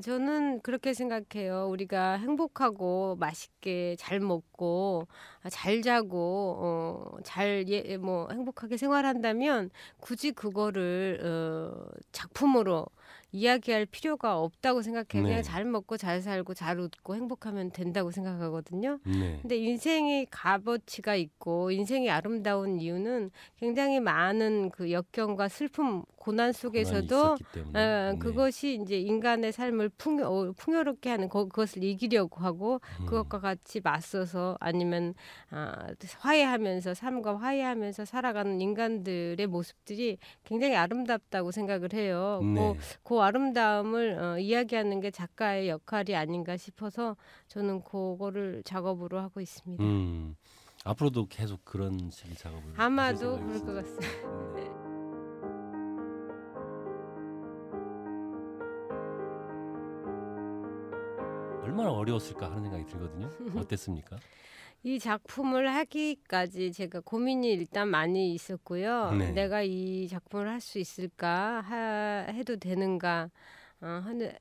저는 그렇게 생각해요. 우리가 행복하고 맛있게 잘 먹고 잘 자고 잘 뭐 행복하게 생활한다면 굳이 그거를 작품으로 이야기할 필요가 없다고 생각해요. 그냥 네. 잘 먹고 잘 살고 잘 웃고 행복하면 된다고 생각하거든요. 네. 근데 인생이 값어치가 있고 인생이 아름다운 이유는 굉장히 많은 그 역경과 슬픔, 고난 고난이 속에서도 있었기 때문에. 네. 그것이 이제 인간의 삶을 풍요롭게 하는 그것을 이기려고 하고 그것과 같이 맞서서 아니면 화해하면서 삶과 화해하면서 살아가는 인간들의 모습들이 굉장히 아름답다고 생각을 해요. 네. 그 아름다움을 이야기하는 게 작가의 역할이 아닌가 싶어서 저는 그거를 작업으로 하고 있습니다. 앞으로도 계속 그런 식의 작업을 하실 아마도 그럴 것 생각이신가요? 같습니다. 네. 얼마나 어려웠을까 하는 생각이 들거든요. 어땠습니까? 이 작품을 하기까지 제가 고민이 일단 많이 있었고요. 네. 내가 이 작품을 할 수 있을까, 해도 되는가 하는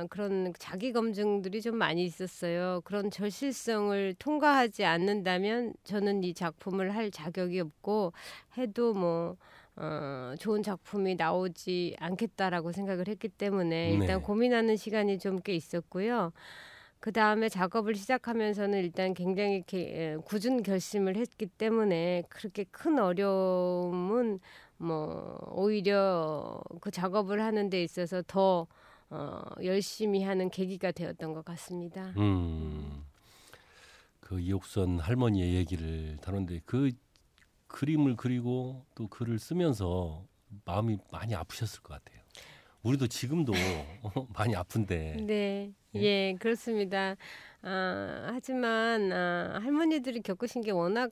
그런 자기 검증들이 좀 많이 있었어요. 그런 절실성을 통과하지 않는다면 저는 이 작품을 할 자격이 없고 해도 뭐 좋은 작품이 나오지 않겠다라고 생각을 했기 때문에 일단 네. 고민하는 시간이 좀 꽤 있었고요. 그다음에 작업을 시작하면서는 일단 굉장히 굳은 결심을 했기 때문에 그렇게 큰 어려움은 뭐 오히려 그 작업을 하는 데 있어서 더 열심히 하는 계기가 되었던 것 같습니다. 그 이옥선 할머니의 얘기를 다뤘는데 그 그림을 그리고 또 글을 쓰면서 마음이 많이 아프셨을 것 같아요. 우리도 지금도 많이 아픈데. 네. 예? 예, 그렇습니다. 하지만 할머니들이 겪으신 게 워낙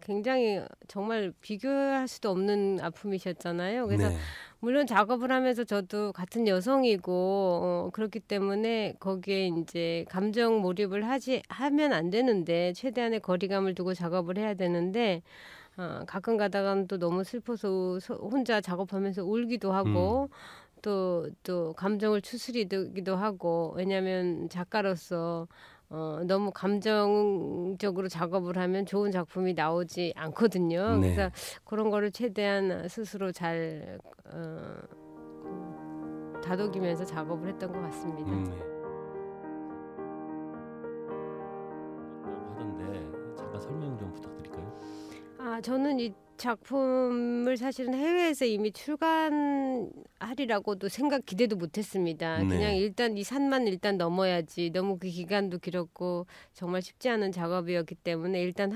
굉장히 정말 비교할 수도 없는 아픔이셨잖아요. 그래서 네. 물론 작업을 하면서 저도 같은 여성이고 그렇기 때문에 거기에 이제 감정 몰입을 하면 안 되는데 최대한의 거리감을 두고 작업을 해야 되는데 가끔 가다가는 또 너무 슬퍼서 혼자 작업하면서 울기도 하고 또 감정을 추스리기도 하고 왜냐하면 작가로서 너무 감정적으로 작업을 하면 좋은 작품이 나오지 않거든요. 네. 그래서 그런 거를 최대한 스스로 잘 다독이면서 작업을 했던 것 같습니다. 네. 하던데 잠깐 설명 좀 부탁드릴까요? 저는 이 작품을 사실은 해외에서 이미 출간하리라고도 기대도 못했습니다. 네. 그냥 일단 이 산만 일단 넘어야지. 너무 그 기간도 길었고 정말 쉽지 않은 작업이었기 때문에 일단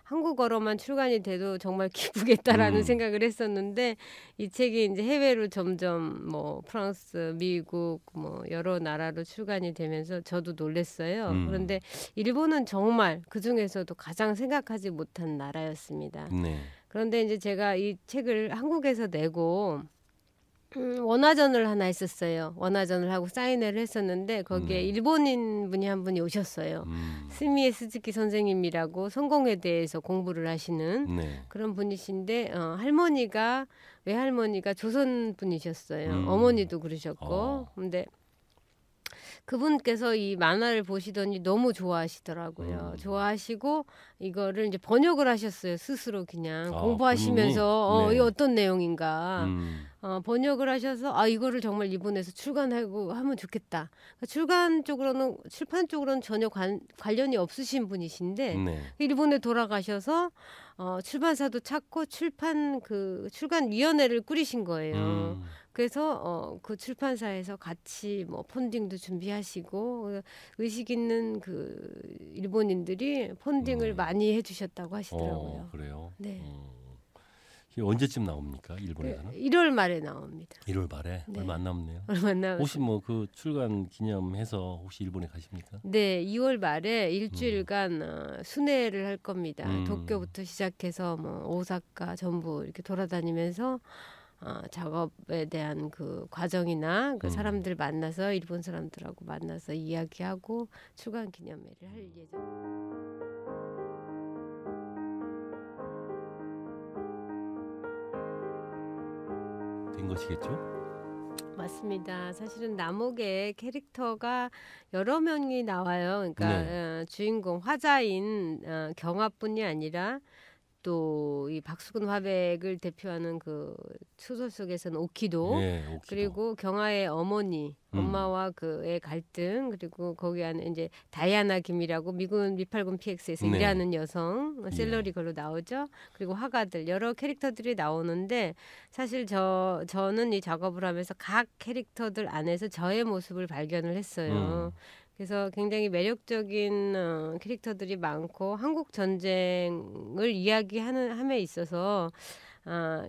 한국어로만 출간이 돼도 정말 기쁘겠다라는 생각을 했었는데 이 책이 이제 해외로 점점 뭐 프랑스, 미국 뭐 여러 나라로 출간이 되면서 저도 놀랐어요. 그런데 일본은 정말 그 중에서도 가장 생각하지 못한 나라였습니다. 네. 그런데 이제 제가 이 책을 한국에서 내고 원화전을 하나 했었어요. 원화전을 하고 사인회를 했었는데 거기에 네. 일본인 분이 한 분이 오셨어요. 스미에 스즈키 선생님이라고 성공에 대해서 공부를 하시는 네. 그런 분이신데 외할머니가 조선 분이셨어요. 어머니도 그러셨고. 근데 그분께서 이 만화를 보시더니 너무 좋아하시더라고요. 좋아하시고 이거를 이제 번역을 하셨어요. 스스로 그냥 공부하시면서 본인이? 네. 이게 어떤 내용인가 번역을 하셔서 이거를 정말 일본에서 출간하고 하면 좋겠다. 그러니까 출판 쪽으로는 전혀 관련이 없으신 분이신데 네. 일본에 돌아가셔서 출판사도 찾고 출간위원회를 꾸리신 거예요. 그래서 그 출판사에서 같이 뭐 펀딩도 준비하시고 의식 있는 그 일본인들이 펀딩을 많이 해주셨다고 하시더라고요. 그래요? 네. 이게 언제쯤 나옵니까? 일본에서는? 1월 말에 나옵니다. 1월 말에? 네. 얼마 안 남네요. 얼마 안 남았어요. 혹시 뭐 그 출간 기념해서 혹시 일본에 가십니까? 네, 2월 말에 일주일간 순회를 할 겁니다. 도쿄부터 시작해서 뭐 오사카 전부 이렇게 돌아다니면서 작업에 대한 그 과정이나 그 사람들 만나서 일본 사람들하고 만나서 이야기하고 출간 기념회를 할 예정. 된 것이겠죠? 맞습니다. 사실은 남옥의 캐릭터가 여러 명이 나와요. 그러니까 네. 주인공 화자인 경아뿐이 아니라 또 이 박수근 화백을 대표하는 그 소설 속에서는 오키도, 예, 오키도. 그리고 경아의 어머니, 음. 엄마와 그의 갈등, 그리고 거기 안에 이제 다이아나 김이라고 미군 미팔군 PX에서 네. 일하는 여성, 예. 샐러리 걸로 나오죠. 그리고 화가들 여러 캐릭터들이 나오는데 사실 저는 이 작업을 하면서 각 캐릭터들 안에서 저의 모습을 발견을 했어요. 그래서 굉장히 매력적인 캐릭터들이 많고 한국 전쟁을 이야기하는 함에 있어서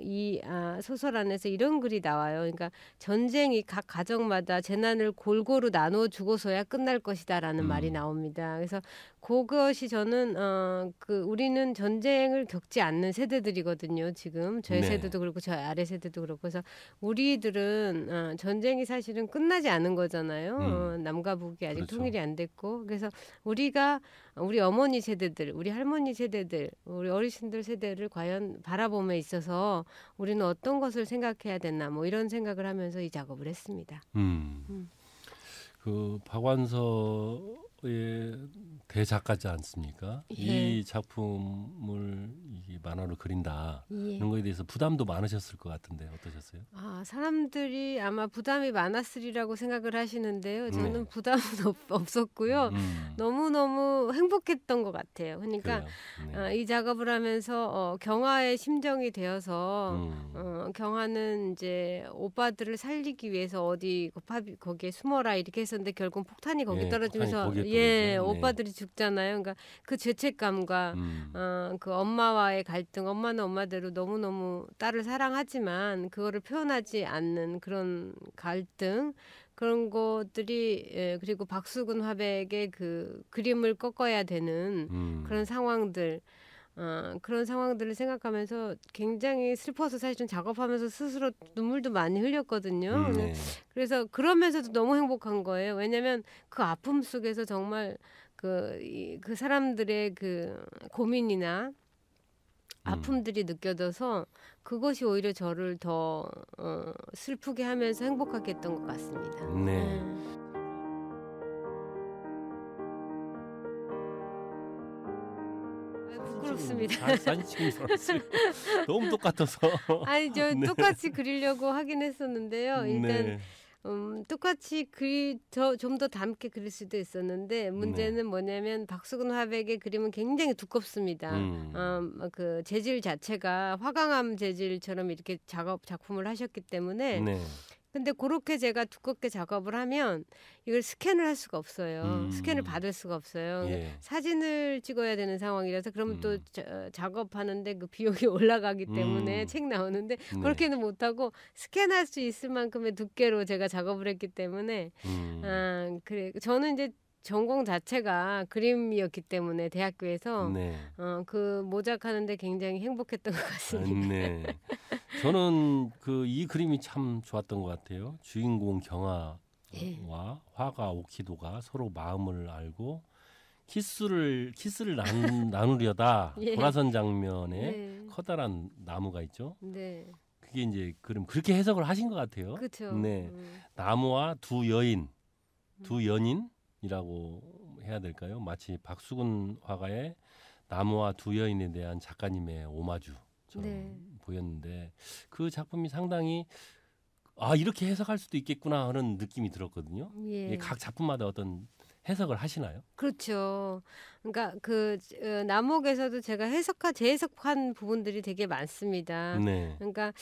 이 소설 안에서 이런 글이 나와요. 그러니까 전쟁이 각 가정마다 재난을 골고루 나눠 주고서야 끝날 것이다라는 말이 나옵니다. 그래서 그것이 저는 우리는 전쟁을 겪지 않는 세대들이거든요. 지금 저의 네. 세대도 그렇고 저 아래 세대도 그렇고, 그래서 우리들은 전쟁이 사실은 끝나지 않은 거잖아요. 남과 북이 아직 그렇죠. 통일이 안 됐고, 그래서 우리 어머니 세대들, 우리 할머니 세대들, 우리 어르신들 세대를 과연 바라봄에 있어서 우리는 어떤 것을 생각해야 되나, 뭐 이런 생각을 하면서 이 작업을 했습니다. 그 박완서의 대작가지 않습니까? 예. 이 작품을 이 만화로 그린다 예. 이런 거에 대해서 부담도 많으셨을 것 같은데 어떠셨어요? 사람들이 아마 부담이 많았으리라고 생각을 하시는데요. 저는 네. 부담은 없었고요. 너무너무 행복했던 것 같아요. 그러니까 그래요. 네. 이 작업을 하면서 경아의 심정이 되어서 경아는 이제 오빠들을 살리기 위해서 어디 거기에 숨어라 이렇게 했었는데 결국 폭탄이 거기 예, 떨어지면서 폭탄이 거기에 떨어지죠. 오빠들이 죽잖아요. 그러니까 그 죄책감과 그 엄마와의 갈등, 엄마는 엄마대로 너무너무 딸을 사랑하지만 그거를 표현하지 않는 그런 갈등, 그런 것들이 그리고 박수근 화백의 그 그림을 꺾어야 되는 그런 상황들, 그런 상황들을 생각하면서 굉장히 슬퍼서 사실은 작업하면서 스스로 눈물도 많이 흘렸거든요. 네. 그래서 그러면서도 너무 행복한 거예요. 왜냐하면 그 아픔 속에서 정말 그 사람들의 그 고민이나 아픔들이 느껴져서 그것이 오히려 저를 더 슬프게 하면서 행복하게 했던 것 같습니다. 네. 부끄럽습니다. 사진 찍은 줄 알았어요. 너무 똑같아서. 아니 저 네. 똑같이 그리려고 하긴 했었는데요. 일단 네. 똑같이 좀 더 닮게 그릴 수도 있었는데 문제는 뭐냐면 박수근 화백의 그림은 굉장히 두껍습니다. 그 재질 자체가 화강암 재질처럼 이렇게 작품을 하셨기 때문에. 네. 근데 그렇게 제가 두껍게 작업을 하면 이걸 스캔을 할 수가 없어요. 스캔을 받을 수가 없어요. 예. 사진을 찍어야 되는 상황이라서 그러면 또 작업하는데 그 비용이 올라가기 때문에 책 나오는데 그렇게는 못하고 스캔할 수 있을 만큼의 두께로 제가 작업을 했기 때문에 그래 저는 이제 전공 자체가 그림이었기 때문에 대학교에서 네. 그 모작하는데 굉장히 행복했던 것 같습니다. 네. 저는 이 그림이 참 좋았던 것 같아요. 주인공 경아와 화가 오키도가 서로 마음을 알고 키스를 나누려다 예. 돌아선 장면에 네. 커다란 나무가 있죠. 네. 그게 이제 그림 그렇게 해석을 하신 것 같아요. 그렇죠. 네. 나무와 두 연인이라고 해야 될까요? 마치 박수근 화가의 나무와 두 여인에 대한 작가님의 오마주처럼 보였는데 그 작품이 상당히 이렇게 해석할 수도 있겠구나 하는 느낌이 들었거든요. 예. 각 작품마다 어떤 해석을 하시나요? 그렇죠. 그러니까 남옥에서도 제가 재해석한 부분들이 되게 많습니다. 네. 그러니까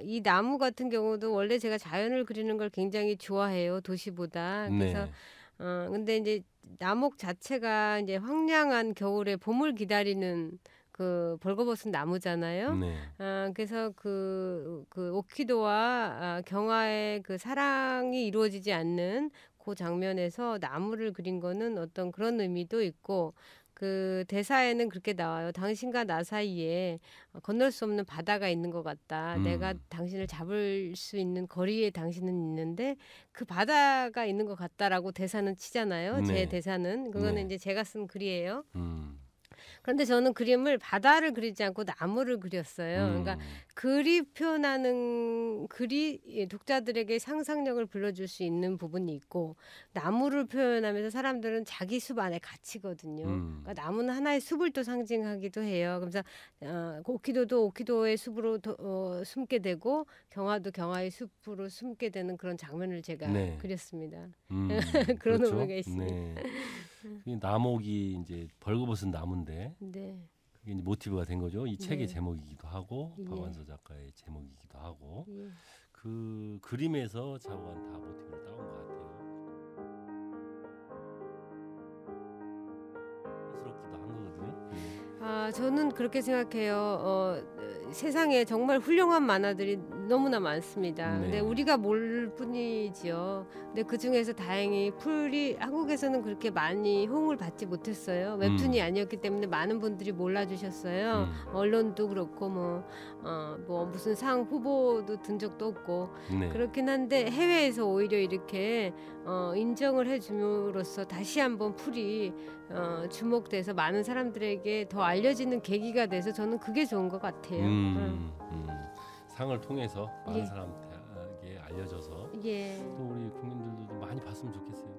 이 나무 같은 경우도 원래 제가 자연을 그리는 걸 굉장히 좋아해요, 도시보다. 그래서 네. 근데 이제 남옥 자체가 이제 황량한 겨울에 봄을 기다리는 그 벌거벗은 나무잖아요. 네. 그래서 그 오키도와 경아의 그 사랑이 이루어지지 않는 그 장면에서 나무를 그린 거는 어떤 그런 의미도 있고, 그 대사에는 그렇게 나와요. 당신과 나 사이에 건널 수 없는 바다가 있는 것 같다. 내가 당신을 잡을 수 있는 거리에 당신은 있는데 그 바다가 있는 것 같다라고 대사는 치잖아요. 제 네. 대사는. 그거는 네. 이제 제가 쓴 글이에요. 그런데 저는 그림을 바다를 그리지 않고 나무를 그렸어요. 그러니까 글이 표현하는 글이 독자들에게 상상력을 불러줄 수 있는 부분이 있고 나무를 표현하면서 사람들은 자기 숲 안에 갇히거든요. 그러니까 나무는 하나의 숲을 또 상징하기도 해요. 그래서 오키도도 오키도의 숲으로 숨게 되고 경화도 경화의 숲으로 숨게 되는 그런 장면을 제가 네. 그렸습니다. 그런 그렇죠. 의미가 있습니다. 네. 이 나목이 이제 벌거벗은 나무인데 네. 그게 이제 모티브가 된 거죠. 이 책의 네. 제목이기도 하고 예. 박완서 작가의 제목이기도 하고 예. 그 그림에서 좌우한 다 모티브를 따온 것 같아요. 스럽기도 한 거거든요. 저는 그렇게 생각해요. 세상에 정말 훌륭한 만화들이 너무나 많습니다. 네. 근데 우리가 모를 뿐이지요. 근데 그 중에서 다행히 한국에서는 그렇게 많이 호응을 받지 못했어요. 웹툰이 아니었기 때문에 많은 분들이 몰라주셨어요. 언론도 그렇고 뭐 무슨 상 후보도 든 적도 없고 네. 그렇긴 한데 해외에서 오히려 이렇게 인정을 해줌으로써 다시 한번 풀이 주목돼서 많은 사람들에게 더 알려지는 계기가 돼서 저는 그게 좋은 것 같아요. 상을 통해서 많은 예. 사람에게 알려져서 예. 또 우리 국민들도 많이 봤으면 좋겠어요.